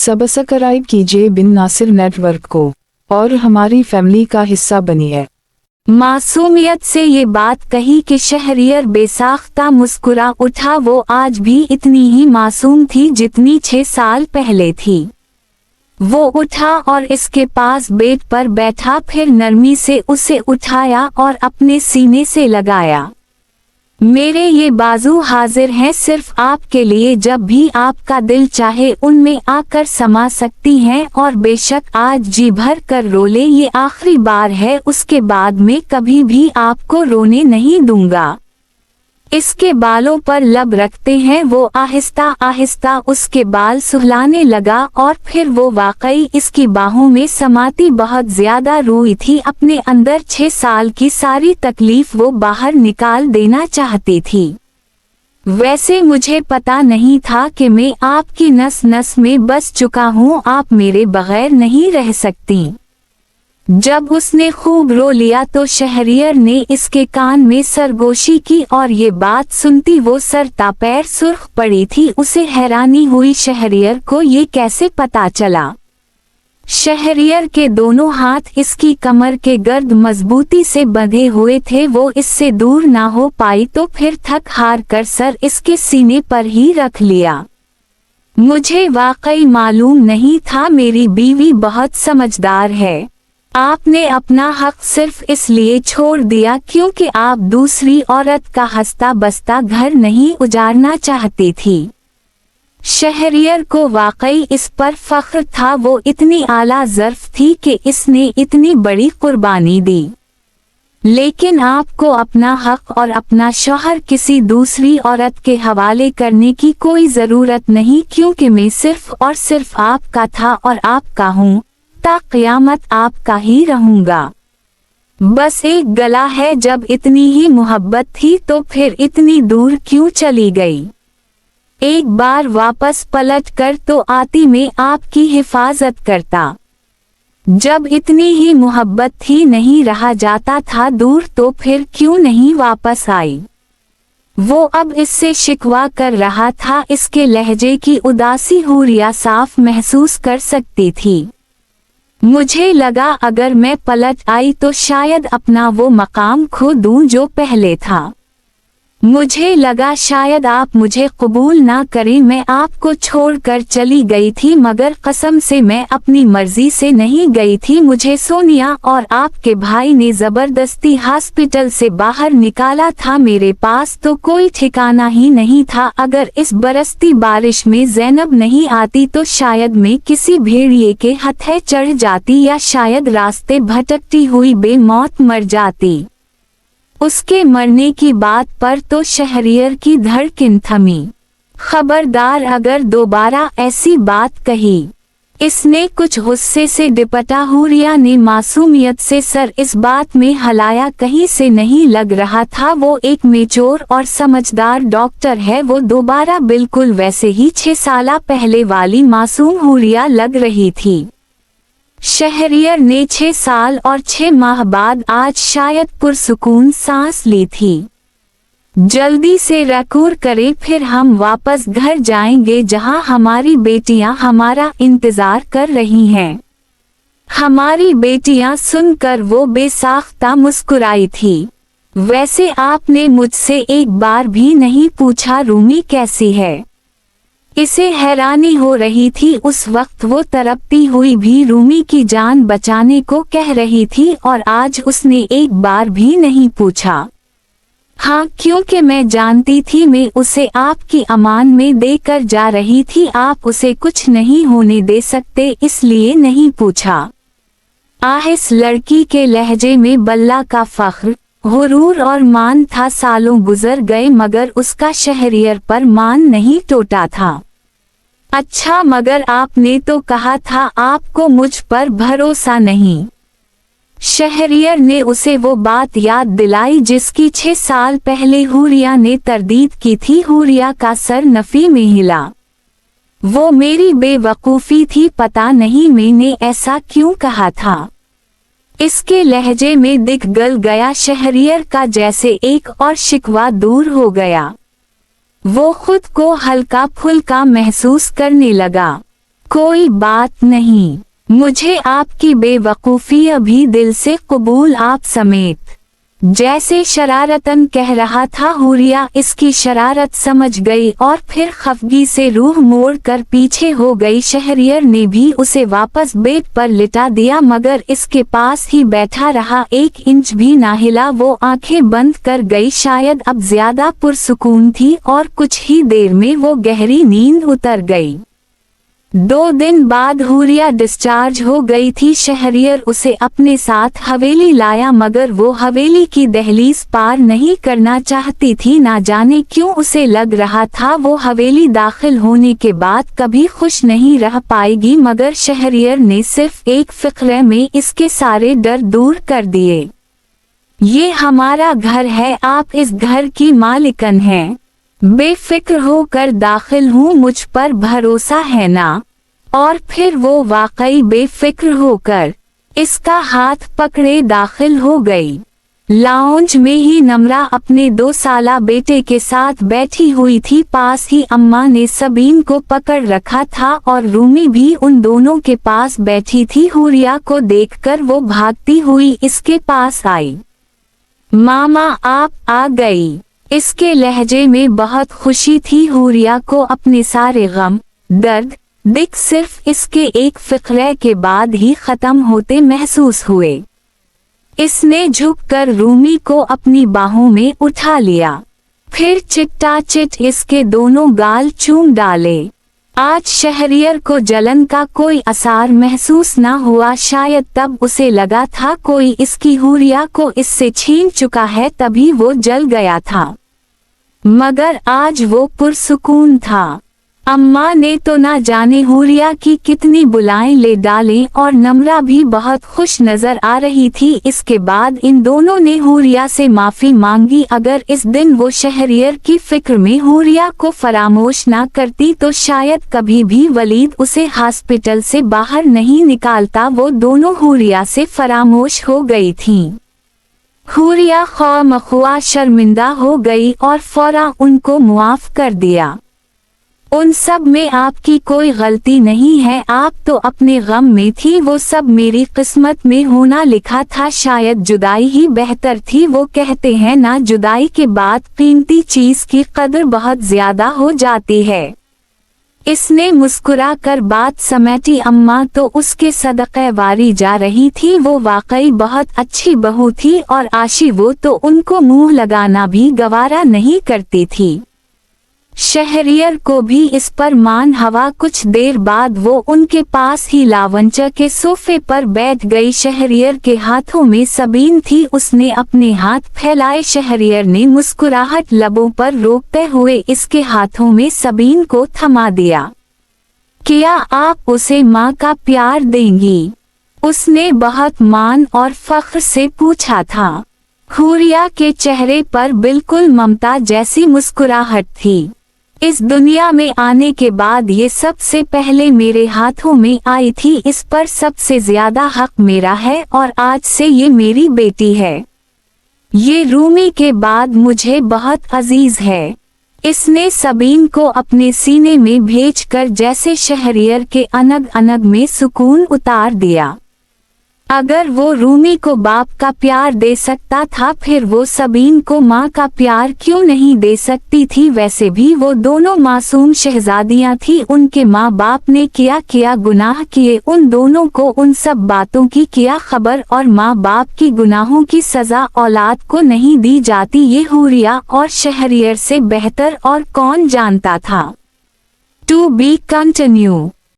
Subscribe कीजिए बिन Nasir network को और हमारी फैमिली का हिस्सा बनिए। मासूमियत से ये बात कही कि शहरियर बेसाख्ता मुस्कुरा उठा। वो आज भी इतनी ही मासूम थी जितनी 6 साल पहले थी। वो उठा और इसके पास बेड पर बैठा, फिर नरमी से उसे उठाया और अपने सीने से लगाया। मेरे ये बाजू हाजिर हैं सिर्फ आपके लिए, जब भी आपका दिल चाहे उनमें आकर समा सकती हैं, और बेशक आज जी भर कर रो ले, ये आखिरी बार है, उसके बाद में कभी भी आपको रोने नहीं दूंगा। इसके बालों पर लब रखते हैं वो आहिस्ता आहिस्ता उसके बाल सुहलाने लगा, और फिर वो वाकई इसकी बाहों में समाती बहुत ज्यादा रोई थी। अपने अंदर 6 साल की सारी तकलीफ वो बाहर निकाल देना चाहती थी। वैसे मुझे पता नहीं था कि मैं आपकी नस नस में बस चुका हूँ, आप मेरे बगैर नहीं रह सकती। जब उसने खूब रो लिया तो शहरियर ने इसके कान में सरगोशी की, और ये बात सुनती वो सरता पैर सुर्ख पड़ी थी। उसे हैरानी हुई शहरियर को ये कैसे पता चला। शहरियर के दोनों हाथ इसकी कमर के गर्द मजबूती से बंधे हुए थे। वो इससे दूर ना हो पाई तो फिर थक हार कर सर इसके सीने पर ही रख लिया। मुझे वाकई मालूम नहीं था, मेरी बीवी बहुत समझदार है। आपने अपना हक सिर्फ इसलिए छोड़ दिया क्योंकि आप दूसरी औरत का हंसता बसता घर नहीं उजाड़ना चाहती थी। शहरियर को वाकई इस पर फख्र था। वो इतनी आला ज़र्फ थी कि इसने इतनी बड़ी कुर्बानी दी। लेकिन आपको अपना हक और अपना शौहर किसी दूसरी औरत के हवाले करने की कोई ज़रूरत नहीं, क्योंकि मैं सिर्फ और सिर्फ आपका था और आपका हूँ, ता क़यामत आपका ही रहूंगा। बस एक गला है, जब इतनी ही मोहब्बत थी तो फिर इतनी दूर क्यों चली गई। एक बार वापस पलट कर तो आती, मैं आपकी हिफाजत करता। जब इतनी ही मोहब्बत थी, नहीं रहा जाता था दूर, तो फिर क्यों नहीं वापस आई। वो अब इससे शिकवा कर रहा था। इसके लहजे की उदासी हुरिया साफ महसूस कर सकती थी। मुझे लगा अगर मैं पलट आई तो शायद अपना वो मकाम खो दूं जो पहले था। मुझे लगा शायद आप मुझे कबूल ना करें। मैं आपको छोड़कर चली गई थी, मगर कसम से मैं अपनी मर्जी से नहीं गई थी। मुझे सोनिया और आपके भाई ने जबरदस्ती हॉस्पिटल से बाहर निकाला था। मेरे पास तो कोई ठिकाना ही नहीं था। अगर इस बरसती बारिश में ज़ैनब नहीं आती तो शायद मैं किसी भेड़िए के हथे चढ़ जाती, या शायद रास्ते भटकती हुई बेमौत मर जाती। उसके मरने की बात पर तो शहरियर की धड़कन थमी। खबरदार अगर दोबारा ऐसी बात कही। इसने कुछ गुस्से से डिपटा। हुरिया ने मासूमियत से सर इस बात में हिलाया, कहीं से नहीं लग रहा था वो एक मेच्योर और समझदार डॉक्टर है। वो दोबारा बिल्कुल वैसे ही 6 साल पहले वाली मासूम हुरिया लग रही थी। शहरियर ने 6 साल और 6 माह बाद आज शायद पुरसुकून सांस ली थी। जल्दी से रकूर करे, फिर हम वापस घर जाएंगे जहां हमारी बेटियां हमारा इंतजार कर रही हैं। हमारी बेटियां सुनकर वो बेसाख्ता मुस्कुराई थी। वैसे आपने मुझसे एक बार भी नहीं पूछा रूमी कैसी है। इसे हैरानी हो रही थी। उस वक्त वो तड़पती हुई भी रूमी की जान बचाने को कह रही थी, और आज उसने एक बार भी नहीं पूछा। हाँ, क्योंकि मैं जानती थी मैं उसे आपकी अमान में देकर जा रही थी। आप उसे कुछ नहीं होने दे सकते, इसलिए नहीं पूछा। इस लड़की के लहजे में बल्ला का फख्र, गुरूर और मान था। सालों गुजर गए मगर उसका शहरियर पर मान नहीं टूटा था। अच्छा, मगर आपने तो कहा था आपको मुझ पर भरोसा नहीं। शहरियर ने उसे वो बात याद दिलाई जिसकी 6 साल पहले हुरिया ने तरदीद की थी। हुरिया का सर नफी में हिला। वो मेरी बेवकूफ़ी थी, पता नहीं मैंने ऐसा क्यों कहा था। इसके लहजे में दिख गल गया शहरियर का, जैसे एक और शिकवा दूर हो गया। वो खुद को हल्का फुल्का महसूस करने लगा। कोई बात नहीं, मुझे आपकी बेवकूफ़ी अभी दिल से कबूल आप समेत। जैसे शरारतन कह रहा था, हुरिया इसकी शरारत समझ गई और फिर खफगी से रूह मोड़ कर पीछे हो गई। शहरियर ने भी उसे वापस बेड पर लिटा दिया मगर इसके पास ही बैठा रहा, 1 इंच भी ना हिला। वो आंखें बंद कर गई, शायद अब ज्यादा पुरसुकून थी और कुछ ही देर में वो गहरी नींद उतर गई। 2 दिन बाद हुरिया डिस्चार्ज हो गई थी। शहरियर उसे अपने साथ हवेली लाया मगर वो हवेली की दहलीज पार नहीं करना चाहती थी। ना जाने क्यों उसे लग रहा था वो हवेली दाखिल होने के बाद कभी खुश नहीं रह पाएगी, मगर शहरियर ने सिर्फ एक फिक्र में इसके सारे डर दूर कर दिए। ये हमारा घर है, आप इस घर की मालिकन हैं, बेफिक्र होकर दाखिल हूँ, मुझ पर भरोसा है ना। और फिर वो वाकई बेफिक्र होकर इसका हाथ पकड़े दाखिल हो गई। लाउंज में ही नम्रा अपने 2 साला बेटे के साथ बैठी हुई थी। पास ही अम्मा ने सबीन को पकड़ रखा था और रूमी भी उन दोनों के पास बैठी थी। हुरिया को देखकर वो भागती हुई इसके पास आई। मामा आप आ गई। इसके लहजे में बहुत खुशी थी। हुरिया को अपने सारे गम, दर्द, दिख सिर्फ इसके एक फिक्रे के बाद ही खत्म होते महसूस हुए। इसने झुककर रूमी को अपनी बाहों में उठा लिया, फिर चिट्टा चिट इसके दोनों गाल चूम डाले। आज शहरियर को जलन का कोई असर महसूस न हुआ। शायद तब उसे लगा था कोई इसकी हुरिया को इससे छीन चुका है, तभी वो जल गया था, मगर आज वो पुरसुकून था। अम्मा ने तो ना जाने हुरिया की कितनी बुलाएं ले डालें और नम्रा भी बहुत खुश नजर आ रही थी। इसके बाद इन दोनों ने हुरिया से माफी मांगी। अगर इस दिन वो शहरियर की फिक्र में हुरिया को फरामोश ना करती तो शायद कभी भी वलीद उसे हॉस्पिटल से बाहर नहीं निकालता। वो दोनों हुरिया से फरामोश हो गई थीं। हुरिया ख्वामख्वा शर्मिंदा हो गई और फौरा उनको मुआफ कर दिया। उन सब में आपकी कोई गलती नहीं है, आप तो अपने गम में थी, वो सब मेरी किस्मत में होना लिखा था। शायद जुदाई ही बेहतर थी। वो कहते हैं ना, जुदाई के बाद कीमती चीज की कदर बहुत ज्यादा हो जाती है। इसने मुस्कुरा कर बात समेटी। अम्मा तो उसके सदक़े वारी जा रही थी। वो वाकई बहुत अच्छी बहू थी और आशी वो तो उनको मुंह लगाना भी गवारा नहीं करती थी। शहरियर को भी इस पर मान हवा। कुछ देर बाद वो उनके पास ही लावंचा के सोफे पर बैठ गई। शहरियर के हाथों में सबीन थी। उसने अपने हाथ फैलाए। शहरियर ने मुस्कुराहट लबों पर रोकते हुए इसके हाथों में सबीन को थमा दिया। क्या आप उसे माँ का प्यार देंगी? उसने बहुत मान और फख्र से पूछा था। हुरिया के चेहरे पर बिल्कुल ममता जैसी मुस्कुराहट थी। इस दुनिया में आने के बाद ये सबसे पहले मेरे हाथों में आई थी। इस पर सबसे ज्यादा हक मेरा है और आज से ये मेरी बेटी है। ये रूमी के बाद मुझे बहुत अजीज है। इसने सबीन को अपने सीने में भेजकर जैसे शहरियर के अनग अनग में सुकून उतार दिया। अगर वो रूमी को बाप का प्यार दे सकता था, फिर वो सबीन को माँ का प्यार क्यों नहीं दे सकती थी? वैसे भी वो दोनों मासूम शहजादियाँ थी। उनके माँ बाप ने क्या गुनाह किए, उन दोनों को उन सब बातों की क्या खबर? और माँ बाप की गुनाहों की सजा औलाद को नहीं दी जाती, ये हुरिया और शहरियर से बेहतर और कौन जानता था। To be continue.